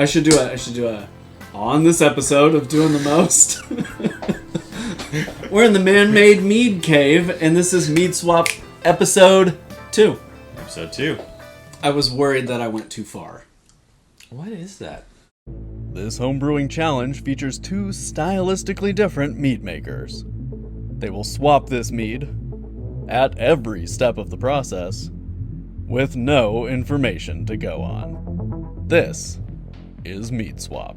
I should do a on this episode of Doing the Most. We're in the Made Mead cave, and this is Mead Swap episode 2. Episode 2. I was worried that I went too far. What is that? This homebrewing challenge features 2 stylistically different mead makers. They will swap this mead at every step of the process with no information to go on. This is Mead Swap.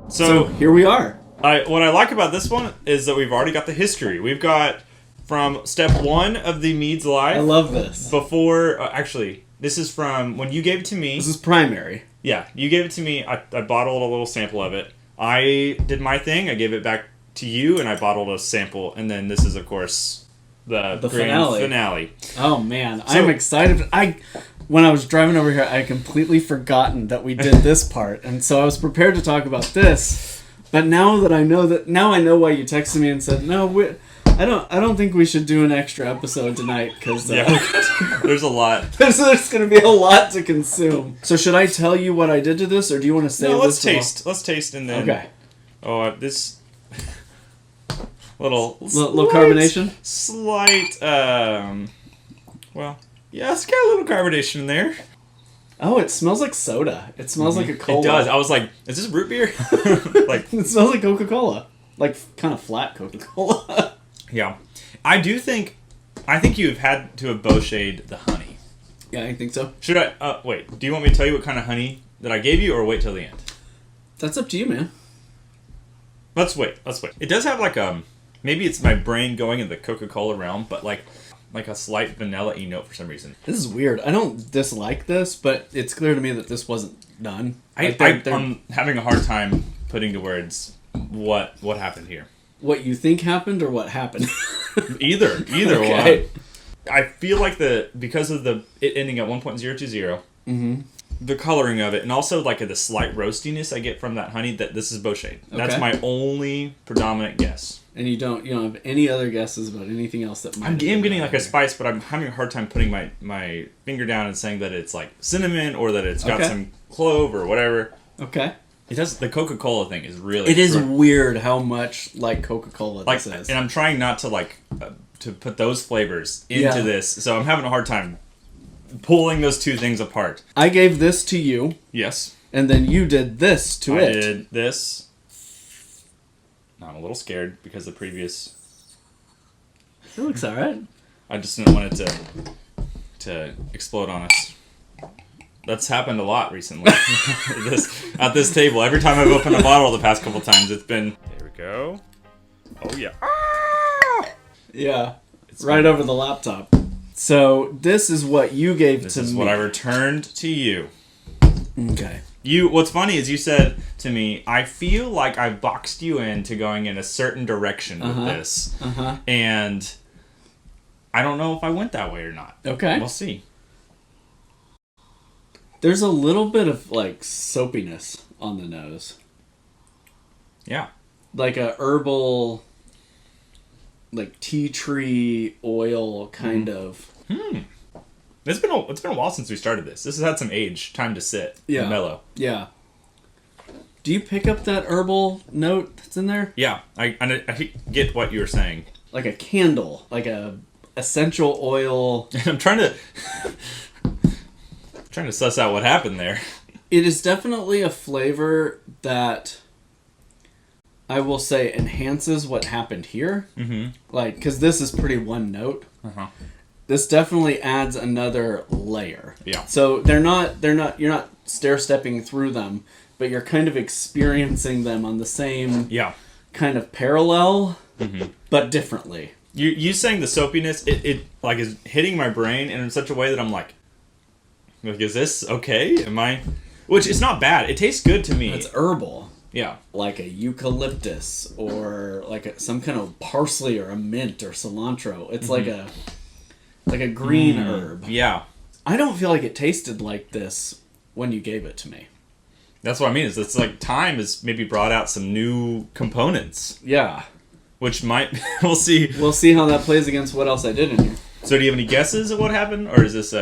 So here we are. What I like about this one is that we've already got the history. We've got from step 1 of the Mead's Life. I love this. Before, actually, this is from when you gave it to me. This is primary. Yeah, you gave it to me. I bottled a little sample of it. I did my thing. I gave it back to you, and I bottled a sample. And then this is, of course, the grand finale. Oh, man. I'm excited. When I was driving over here, I had completely forgotten that we did this part. And so I was prepared to talk about this. But now I know why you texted me and said, no, I don't think we should do an extra episode tonight because there's a lot. There's going to be a lot to consume. So should I tell you what I did to this, or do you want to say? No, let's taste. Let's taste and then. Okay. Oh, this little carbonation. Slight. Well, yeah, it's got a little carbonation in there. Oh, it smells like soda. It smells like a cola. It does. I was like, is this root beer? Like it smells like Coca-Cola, like kind of flat Coca-Cola. Yeah, I think you've had to have bochetted the honey. Yeah, I think so. Should I? Wait. Do you want me to tell you what kind of honey that I gave you, or wait till the end? That's up to you, man. Let's wait. It does have like maybe it's my brain going in the Coca-Cola realm, but like a slight vanilla-y note for some reason. This is weird. I don't dislike this, but it's clear to me that this wasn't done. I'm having a hard time putting to words what happened here. What you think happened or what happened? Either okay. One. I feel like because of it ending at 1.020, the coloring of it, and also like the slight roastiness I get from that honey, that this is bochet. That's my only predominant guess. And you don't have any other guesses about anything else that might. I'm getting like a spice, but I'm having a hard time putting my finger down and saying that it's like cinnamon or that it's got some clove or whatever. Okay. It does. The Coca-Cola thing is really. It is weird how much like Coca-Cola this is. And I'm trying not to to put those flavors into this, so I'm having a hard time pulling those two things apart. I gave this to you. Yes. And then you did this to it. I did this. Now I'm a little scared because the previous. It looks alright. I just didn't want it to explode on us. That's happened a lot recently. At this table. Every time I've opened a bottle the past couple times, it's been... There we go. Oh, yeah. Ah! Yeah. It's right over the laptop. So, this is what you gave to me. This is what I returned to you. Okay. What's funny is you said to me, I feel like I boxed you into going in a certain direction with this. And I don't know if I went that way or not. Okay. We'll see. There's a little bit of, soapiness on the nose. Yeah. Like a herbal, tea tree oil kind of. It's been a while since we started this. This has had some age, time to sit and mellow. Yeah. Do you pick up that herbal note that's in there? Yeah. I get what you were saying. Like a candle. Like a essential oil. I'm trying to suss out what happened there. It is definitely a flavor that I will say enhances what happened here. Because this is pretty one note. This definitely adds another layer. Yeah. So you're not stair-stepping through them, but you're kind of experiencing them on the same kind of parallel, but differently. You saying the soapiness, it is hitting my brain in such a way that I'm like, is this okay? Which is not bad. It tastes good to me. It's herbal. Yeah. Like a eucalyptus or some kind of parsley or a mint or cilantro. It's like a green herb. Yeah. I don't feel like it tasted like this when you gave it to me. That's what I mean. It's like time has maybe brought out some new components. Yeah. Which might... We'll see. We'll see how that plays against what else I did in here. So do you have any guesses of what happened? Or is this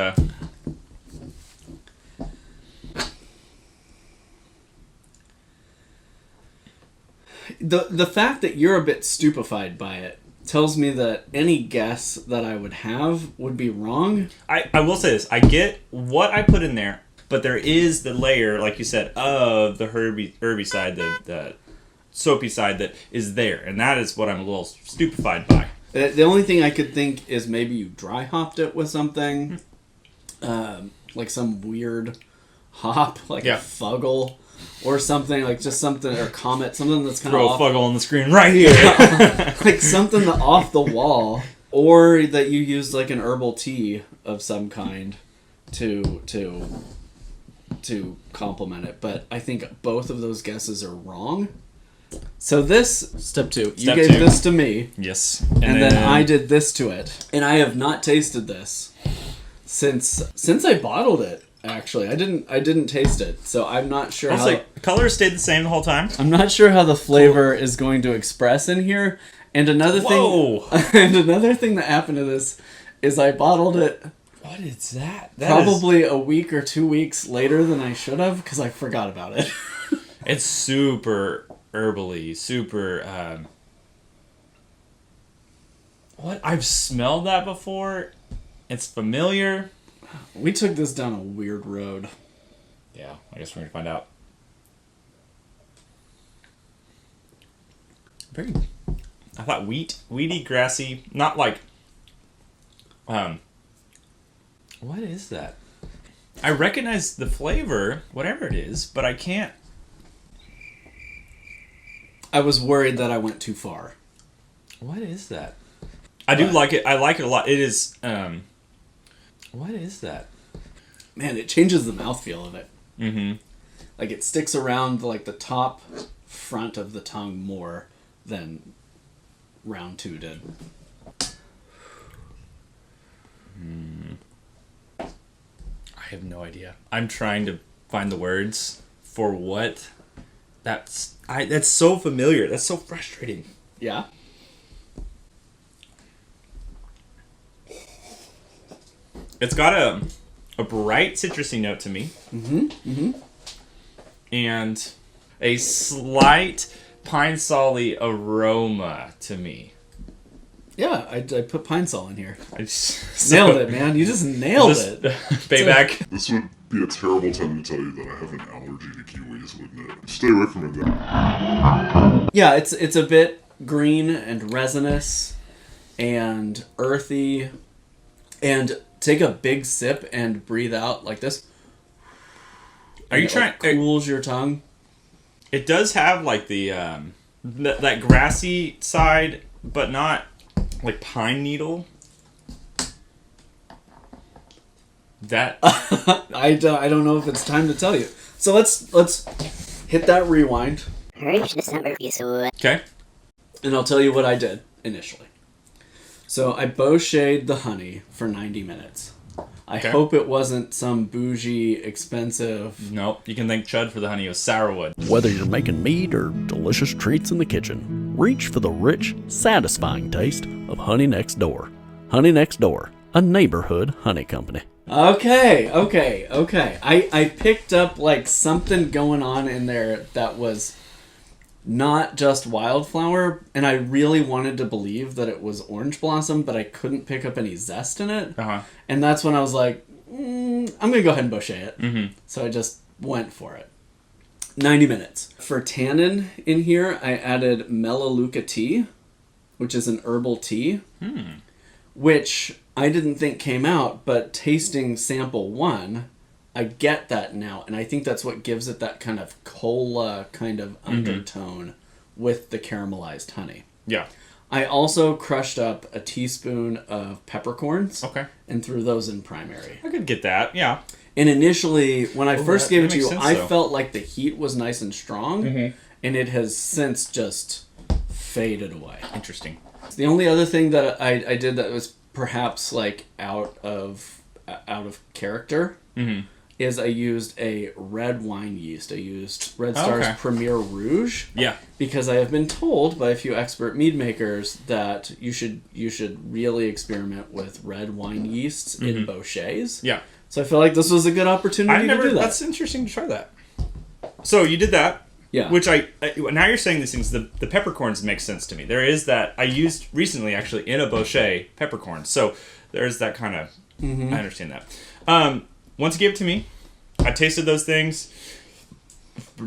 The fact that you're a bit stupefied by it tells me that any guess that I would have would be wrong. I will say this. I get what I put in there, but there is the layer, like you said, of the herby side, the soapy side that is there. And that is what I'm a little stupefied by. The only thing I could think is maybe you dry hopped it with something. Like some weird hop, like a fuggle. Or something, like just something, or comet, something that's kind of off. Throw a fuggle on the screen right here. Like something off the wall. Or that you used like an herbal tea of some kind to complement it. But I think both of those guesses are wrong. So this, step 2, you gave this to me. Yes. And then I did this to it. And I have not tasted this since I bottled it. Actually, I didn't taste it, so I'm not sure. The color stayed the same the whole time. I'm not sure how the flavor is going to express in here. And another thing that happened to this is I bottled it. What is that? Probably a week or 2 weeks later than I should have because I forgot about it. It's super herbally, super. What? I've smelled that before. It's familiar. We took this down a weird road. Yeah, I guess we're going to find out. Very... I thought weedy, grassy, not like... What is that? I recognize the flavor, whatever it is, but I can't... I was worried that I went too far. What is that? I do like it. I like it a lot. It is... What is that? Man, it changes the mouthfeel of it. Mm-hmm. Like, it sticks around, like, the top front of the tongue more than round 2 did. I have no idea. I'm trying to find the words for what... That's so familiar. That's so frustrating. Yeah? It's got a bright citrusy note to me. Mm-hmm. Mm-hmm. And a slight pine solly aroma to me. Yeah, I put pine sol in here. So, nailed it, man. You just nailed it. Payback. This would be a terrible time to tell you that I have an allergy to kiwis, wouldn't it? Stay away from it. Yeah, it's a bit green and resinous and earthy. And take a big sip and breathe out like this. Are you trying? Like cools your tongue. It does have like the that grassy side, but not like pine needle. That I don't know if it's time to tell you. So let's hit that rewind. Okay. And I'll tell you what I did initially. So I bochet'd the honey for 90 minutes. I hope it wasn't some bougie, expensive... Nope, you can thank Chud for the honey. It was sourwood. Whether you're making mead or delicious treats in the kitchen, reach for the rich, satisfying taste of Honey Next Door. Honey Next Door, a neighborhood honey company. Okay. I picked up like something going on in there that was not just wildflower, and I really wanted to believe that it was orange blossom, but I couldn't pick up any zest in it. Uh-huh. And that's when I was like, I'm going to go ahead and bochet it. Mm-hmm. So I just went for it. 90 minutes. For tannin in here, I added melaleuca tea, which is an herbal tea, which I didn't think came out, but tasting sample 1, I get that now, and I think that's what gives it that kind of cola kind of undertone with the caramelized honey. Yeah. I also crushed up a teaspoon of peppercorns and threw those in primary. I could get that, yeah. And initially, when I first gave it to you, I though. felt like the heat was nice and strong, and it has since just faded away. Interesting. The only other thing that I did that was perhaps like out of character is I used a red wine yeast. I used Red Star's Premier Rouge. Yeah. Because I have been told by a few expert mead makers that you should really experiment with red wine yeasts in bochets. Yeah. So I feel like this was a good opportunity to do that. That's interesting to try that. So you did that. Yeah. Which now you're saying these things, the peppercorns make sense to me. There is that, I used recently actually in a bochet peppercorns. So there's that kind of, I understand that. Once you gave it to me, I tasted those things.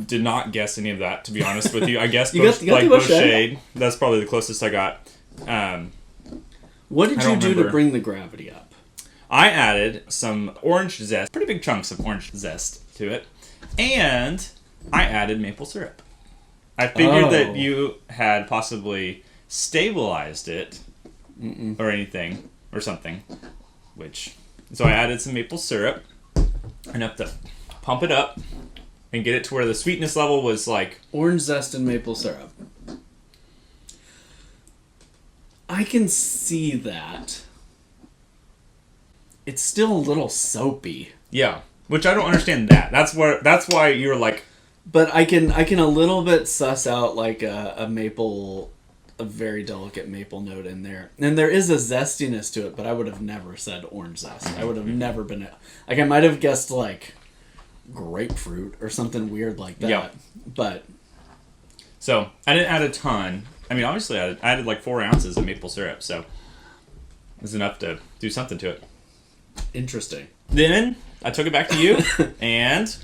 Did not guess any of that, to be honest with you. I guessed you got the bochet. That's probably the closest I got. What did you do to bring the gravity up? I added some orange zest, pretty big chunks of orange zest to it, and I added maple syrup. I figured that you had possibly stabilized it or anything or something, so I added some maple syrup enough to pump it up and get it to where the sweetness level was like orange zest and maple syrup. I can see that. It's still a little soapy. Yeah, which I don't understand that. That's why you were like. But I can a little bit suss out like a maple, a very delicate maple note in there, and there is a zestiness to it. But I would have never said orange zest. I would have never been like, I might have guessed like grapefruit or something weird like that. Yeah. But so I didn't add a ton. I mean, obviously I added like 4 ounces of maple syrup, so it was enough to do something to it. Interesting. Then I took it back to you, and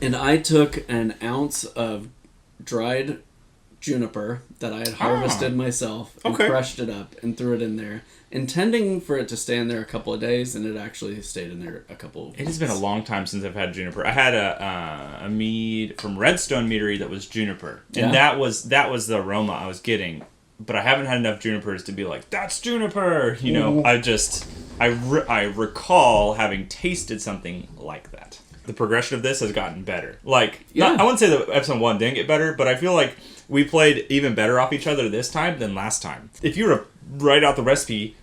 I took an ounce of dried juniper that I had harvested myself and crushed it up and threw it in there, intending for it to stay in there a couple of days, and it actually stayed in there a couple of weeks. It has been a long time since I've had juniper. I had a mead from Redstone Meadery that was juniper, and that was the aroma I was getting. But I haven't had enough junipers to be like, that's juniper. You know, I recall having tasted something like that. The progression of this has gotten better. Like, I wouldn't say that episode 1 didn't get better, but I feel like we played even better off each other this time than last time. If you were to write out the recipe,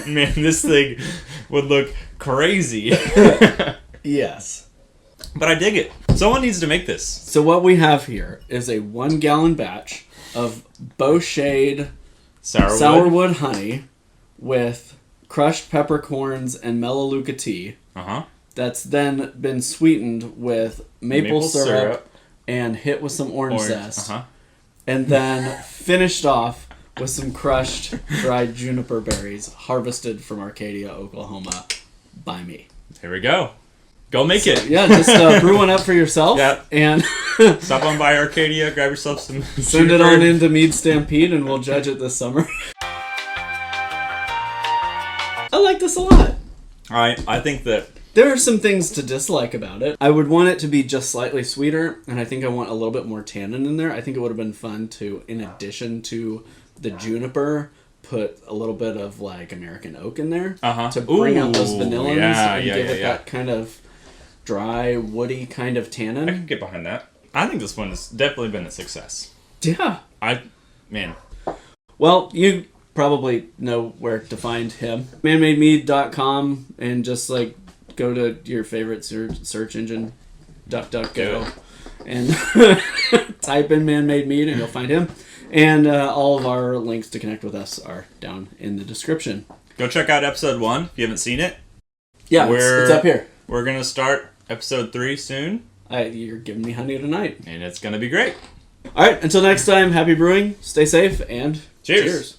man, this thing would look crazy. Yes. But I dig it. Someone needs to make this. So what we have here is a 1 gallon batch of bochet sourwood honey with crushed peppercorns and melaleuca tea. That's then been sweetened with maple syrup and hit with some orange zest. And then finished off with some crushed dried juniper berries harvested from Arcadia, Oklahoma by me. There we go. Go make it. Yeah, just brew one up for yourself. Yeah. And stop on by Arcadia, grab yourself some send it on into Mead Stampede, and we'll judge it this summer. I like this a lot. I think that there are some things to dislike about it. I would want it to be just slightly sweeter, and I think I want a little bit more tannin in there. I think it would have been fun to, in addition to the juniper, put a little bit of like American oak in there to bring out those vanillins and give it that kind of dry, woody kind of tannin. I can get behind that. I think this one has definitely been a success. Yeah. Well, you probably know where to find him. manmademead.com, and just like go to your favorite search engine, DuckDuckGo, and type in Man Made Mead and you'll find him. And all of our links to connect with us are down in the description. Go check out episode 1 if you haven't seen it. Yeah, it's up here. We're going to start episode 3 soon. You're giving me honey tonight. And it's going to be great. All right, until next time, happy brewing, stay safe, and cheers.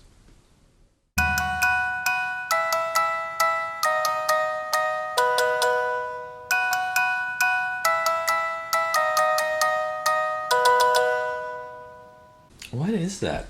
What is that?